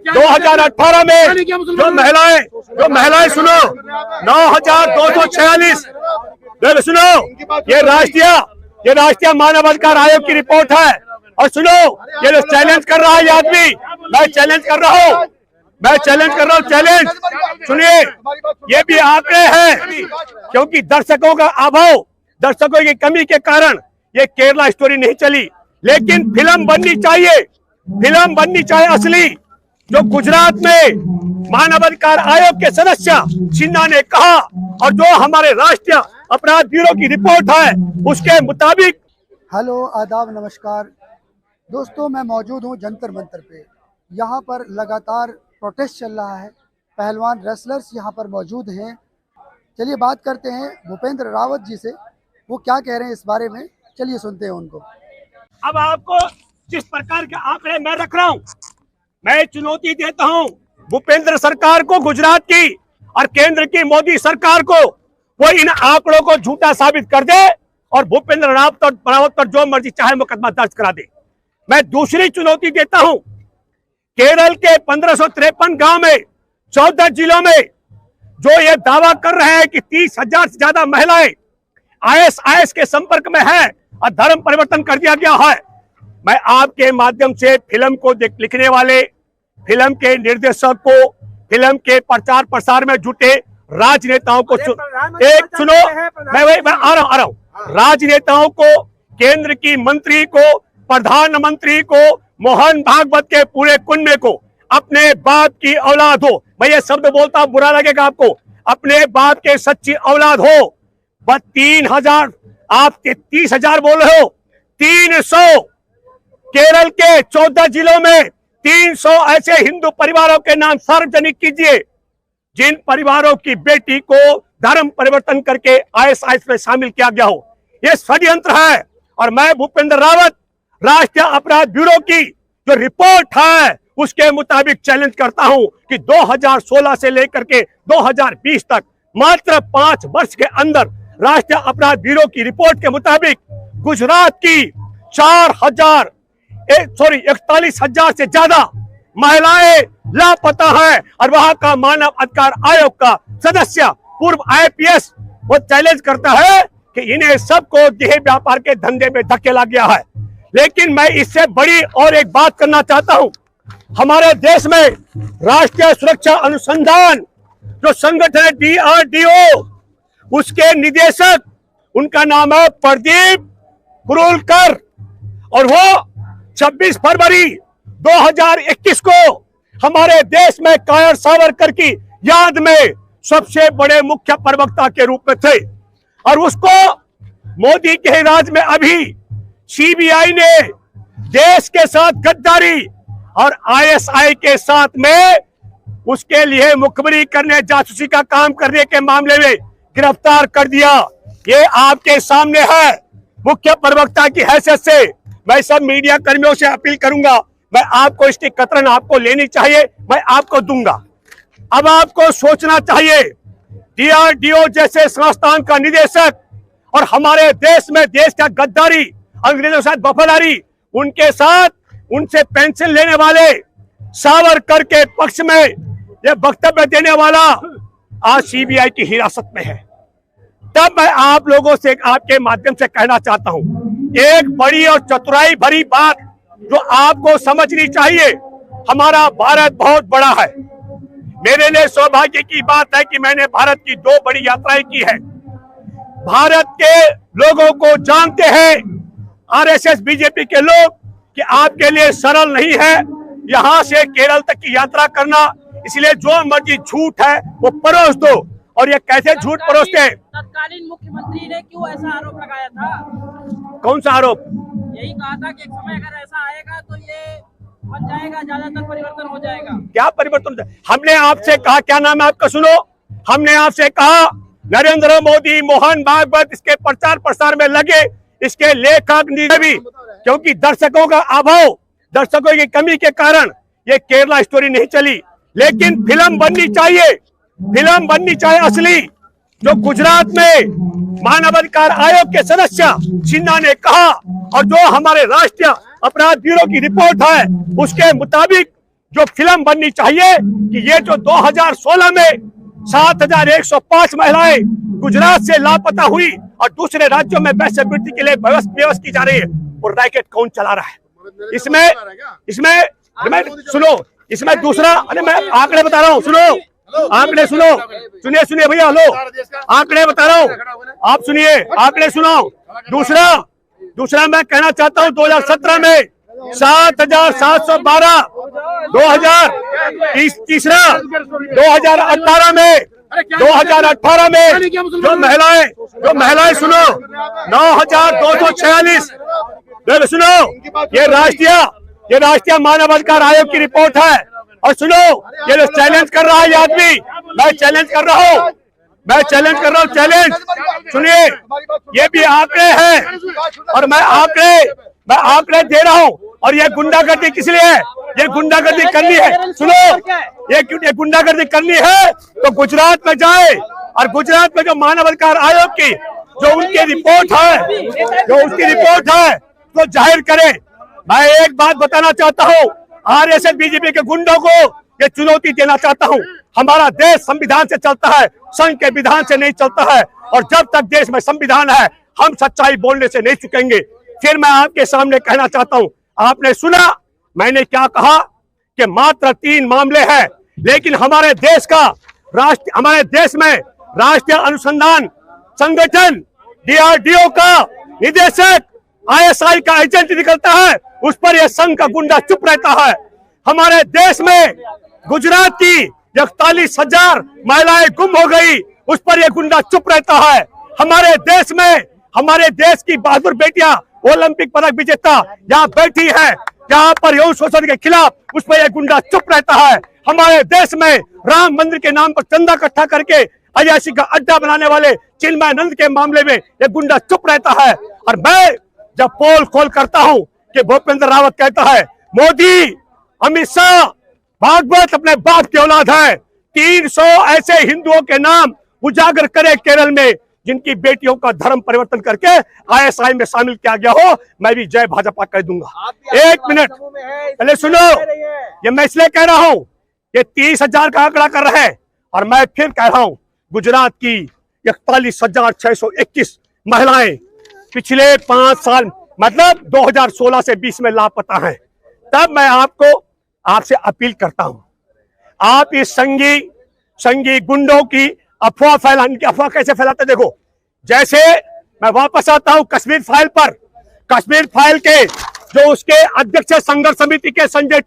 2018 में जो महिलाएं सुनो 9,246 सुनो, ये राष्ट्रीय मानवाधिकार आयोग की रिपोर्ट है। और सुनो, ये जो चैलेंज कर रहा है ये आदमी, मैं चैलेंज कर रहा हूँ चैलेंज सुनिए, ये भी आंकड़े हैं, क्योंकि दर्शकों का अभाव, दर्शकों की कमी के कारण ये केरला स्टोरी नहीं चली। लेकिन फिल्म बननी चाहिए असली, जो गुजरात में मानवाधिकार आयोग के सदस्य सिन्हा ने कहा और जो हमारे राष्ट्रीय अपराध ब्यूरो की रिपोर्ट है उसके मुताबिक। हेलो, आदाब, नमस्कार दोस्तों, मैं मौजूद हूं जंतर मंतर पे। यहां पर लगातार प्रोटेस्ट चल रहा है, पहलवान रेसलर्स यहां पर मौजूद हैं। चलिए बात करते हैं भूपेंद्र रावत जी से, वो क्या कह रहे हैं इस बारे में, चलिए सुनते हैं उनको। अब आपको जिस प्रकार के आंकड़े मैं रख रहा हूं, मैं चुनौती देता हूं भूपेंद्र सरकार को, गुजरात की और केंद्र की मोदी सरकार को, वो इन आंकड़ों को झूठा साबित कर दे और भूपेंद्र रावत पर जो मर्जी चाहे मुकदमा दर्ज करा दे। मैं दूसरी चुनौती देता हूं, केरल के 1553 गांव में 14 जिलों में जो ये दावा कर रहे हैं कि 30,000 से ज्यादा महिलाएं IS के संपर्क में है और धर्म परिवर्तन कर दिया गया है। मैं आपके माध्यम से फिल्म को लिखने वाले, फिल्म के निर्देशक को, फिल्म के प्रचार प्रसार में जुटे राजनेताओं को सुनो, मैं आ रहा हूं, राजनेताओं को, केंद्र की मंत्री को, प्रधानमंत्री को, मोहन भागवत के पूरे कुनबे को, अपने बाप की औलाद हो, मैं ये शब्द बोलता हूं बुरा लगेगा आपको, अपने बाप के सच्ची औलाद हो, बस 3,000, आप 30,000 बोल रहे हो, 300 केरल के 14 जिलों में 300 ऐसे हिंदू परिवारों के नाम सार्वजनिक कीजिए जिन परिवारों की बेटी को धर्म परिवर्तन करके IS में शामिल किया गया हो। यह षड्यंत्र है और मैं भूपेंद्र रावत राष्ट्रीय अपराध ब्यूरो की जो रिपोर्ट है उसके मुताबिक चैलेंज करता हूं कि 2016 से लेकर के 2020 तक मात्र 5 वर्ष के अंदर राष्ट्रीय अपराध ब्यूरो की रिपोर्ट के मुताबिक गुजरात की 41,000 से ज्यादा महिलाएं लापता है और वहां का मानव अधिकार आयोग का सदस्य पूर्व IPS वो चैलेंज करता है कि इन्हें सबको देह व्यापार के धंधे में धकेला गया है। लेकिन मैं इससे बड़ी और एक बात करना चाहता हूं, हमारे देश में राष्ट्रीय सुरक्षा अनुसंधान जो संगठन है DRDO, उसके निदेशक, उनका नाम है प्रदीप कुरुलकर, और वो 26 फरवरी 2021 को हमारे देश में कायर सावरकर की याद में सबसे बड़े मुख्य प्रवक्ता के रूप में थे। और उसको मोदी के राज में अभी CBI ने देश के साथ गद्दारी और ISI के साथ में उसके लिए मुखबरी करने, जासूसी का काम करने के मामले में गिरफ्तार कर दिया। ये आपके सामने है। मुख्य प्रवक्ता की हैसियत से मैं सब मीडिया कर्मियों से अपील करूंगा, मैं आपको इसकी कतरन आपको लेनी चाहिए, मैं आपको दूंगा। अब आपको सोचना चाहिए, DRDO जैसे संस्थान का निदेशक और हमारे देश में देश का गद्दारी, अंग्रेजों के साथ वफादारी, उनके साथ उनसे पेंशन लेने वाले सावरकर के पक्ष में यह वक्तव्य देने वाला आज CBI की हिरासत में है। तब मैं आप लोगों से आपके माध्यम से कहना चाहता हूं, एक बड़ी और चतुराई भरी बात जो आपको समझनी चाहिए, हमारा भारत बहुत बड़ा है। मेरे लिए सौभाग्य की बात है कि मैंने भारत की 2 बड़ी यात्राएं की है। भारत के लोगों को जानते हैं RSS BJP के लोग कि आपके लिए सरल नहीं है यहां से केरल तक की यात्रा करना, इसलिए जो मर्जी झूठ है वो परोस दो। और ये कैसे झूठ परोसते हैं? तत्कालीन मुख्यमंत्री ने क्यों ऐसा आरोप लगाया था? कौन सा आरोप? यही कहा था कि एक समय अगर ऐसा आएगा तो ये बन जाएगा, ज्यादातर परिवर्तन हो जाएगा। क्या परिवर्तन? हमने आपसे कहा, क्या नाम है आपका, सुनो, हमने आपसे कहा नरेंद्र मोदी, मोहन भागवत इसके प्रचार प्रसार में लगे, इसके लेखक भी, क्योंकि दर्शकों का अभाव, दर्शकों की कमी के कारण ये केरला स्टोरी नहीं चली। लेकिन फिल्म बननी चाहिए असली, जो गुजरात में मानवाधिकार आयोग के सदस्य सिन्हा ने कहा और जो हमारे राष्ट्रीय अपराध ब्यूरो की रिपोर्ट है उसके मुताबिक जो फिल्म बननी चाहिए कि ये जो 2016 में 7,105 महिलाएं गुजरात से लापता हुई और दूसरे राज्यों में वैश्यवृत्ति के लिए व्यवस्था की जा रही है, और रैकेट कौन चला रहा है इसमें सुनो, इसमें दूसरा, अरे मैं आंकड़े बता रहा हूँ, सुनो आंकड़े, सुनिए भैया, हेलो, आंकड़े बता रहा हूँ, आप सुनिए, आंकड़े सुनाओ। दूसरा मैं कहना चाहता हूँ 2017 में 7,712, 2018 में जो महिलाएं सुनो 9,246, सुनो ये राष्ट्रीय मानवाधिकार आयोग की रिपोर्ट है। और सुनो, ये जो चैलेंज कर रहा है ये आदमी, मैं चैलेंज कर रहा हूँ, चैलेंज सुनिए, ये भी आंकड़े हैं और मैं आंकड़े दे रहा हूँ। और ये गुंडागर्दी किस लिए है? ये गुंडागर्दी करनी है, सुनो, ये गुंडागर्दी करनी है तो गुजरात में जाए, और गुजरात में जो मानवाधिकार आयोग की जो उनकी रिपोर्ट है तो जाहिर करे। मैं एक बात बताना चाहता हूँ, आरएसएस बीजेपी के गुंडों को ये चुनौती देना चाहता हूँ। हमारा देश संविधान से चलता है, संघ के विधान से नहीं चलता है, और जब तक देश में संविधान है हम सच्चाई बोलने से नहीं चुकेंगे। फिर मैं आपके सामने कहना चाहता हूँ, आपने सुना मैंने क्या कहा कि मात्र 3 मामले हैं, लेकिन हमारे देश में राष्ट्रीय अनुसंधान संगठन DRDO का निदेशक ISI का एजेंट निकलता है, उस पर यह संघ का गुंडा चुप रहता है। हमारे देश में गुजरात की 41,000 महिलाएं गुम हो गई, उस पर यह गुंडा चुप रहता है। हमारे देश में हमारे देश की बहादुर बेटियां ओलंपिक पदक विजेता यहाँ बैठी है, यहाँ पर यौन शोषण के खिलाफ, उस पर यह गुंडा चुप रहता है। हमारे देश में राम मंदिर के नाम पर चंदा इकट्ठा करके अयाशी का अड्डा बनाने वाले चिन्मयानंद के मामले में यह गुंडा चुप रहता है। और मैं जब पोल खोल करता हूं कि भूपेंद्र रावत कहता है मोदी, अमित शाह, भागवत अपने बाप की औलाद है, 300 ऐसे हिंदुओं के नाम उजागर करे केरल में जिनकी बेटियों का धर्म परिवर्तन करके ISI में शामिल किया गया हो, मैं भी जय भाजपा कह दूंगा। 1 मिनट पहले सुनो, ये मैं इसलिए कह रहा हूं, ये 30,000 का आंकड़ा कर रहे हैं, और मैं फिर कह रहा हूं गुजरात की 41,621 महिलाएं पिछले 5 साल मतलब 2016 से 20 में लापता हैं। तब मैं आपसे अपील करता हूं, आप इस संघी गुंडों की अफवाह कैसे फैलाते देखो। जैसे मैं वापस आता हूं कश्मीर फाइल के जो उसके अध्यक्ष संघर्ष समिति के संजय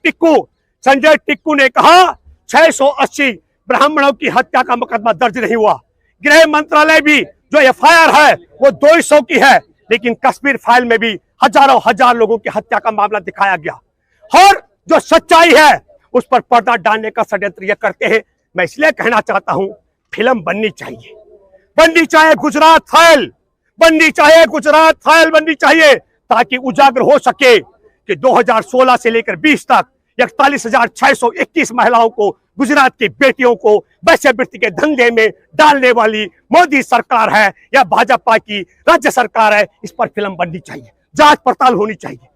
टिक्कू ने कहा 680 ब्राह्मणों की हत्या का मुकदमा दर्ज नहीं हुआ। गृह मंत्रालय भी जो FIR है वो 200 की है, लेकिन कश्मीर फाइल में भी हजार लोगों की हत्या का मामला दिखाया गया। और जो सच्चाई है उस पर पर्दा डालने का षड्यंत्र ये करते हैं। मैं इसलिए कहना चाहता हूं फिल्म बननी चाहिए गुजरात फाइल बननी चाहिए, ताकि उजागर हो सके कि 2016 से लेकर 20 तक 41,621 महिलाओं को, गुजरात की बेटियों को वैश्यवृत्ति के धंधे में डालने वाली मोदी सरकार है या भाजपा की राज्य सरकार है, इस पर फिल्म बननी चाहिए, जांच पड़ताल होनी चाहिए।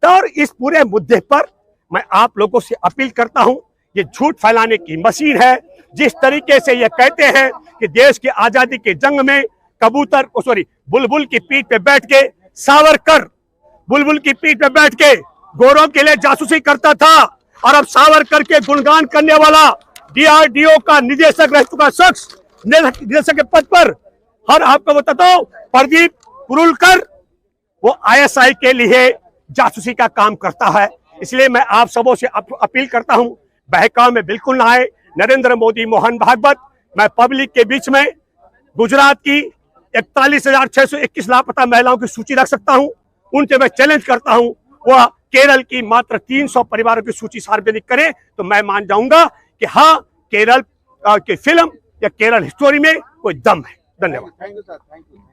तो इस पूरे मुद्दे पर मैं आप लोगों से अपील करता हूं, ये झूठ फैलाने की मशीन है। जिस तरीके से ये कहते हैं कि देश की आजादी के जंग में बुलबुल की पीठ पे बैठ के सावरकर गोरों के लिए जासूसी करता था, और अब सावरकर के गुणगान करने वाला DRDO का निदेशक रह चुका शख्स निदेशक के पद पर। और आपको बताता हूं प्रदीप पुरुलकर वो ISI के लिए जासूसी का काम करता है। इसलिए मैं आप सबों से अपील करता हूं, बहकाव में बिल्कुल ना आए। नरेंद्र मोदी, मोहन भागवत, मैं पब्लिक के बीच में गुजरात की 41,621 लापता महिलाओं की सूची रख सकता हूं। उनसे मैं चैलेंज करता हूं वह केरल की मात्र 300 परिवारों की सूची सार्वजनिक करें, तो मैं मान जाऊंगा कि हाँ, केरल की फिल्म या केरल हिस्टोरी में कोई दम है। धन्यवाद। Thank you sir, thank you.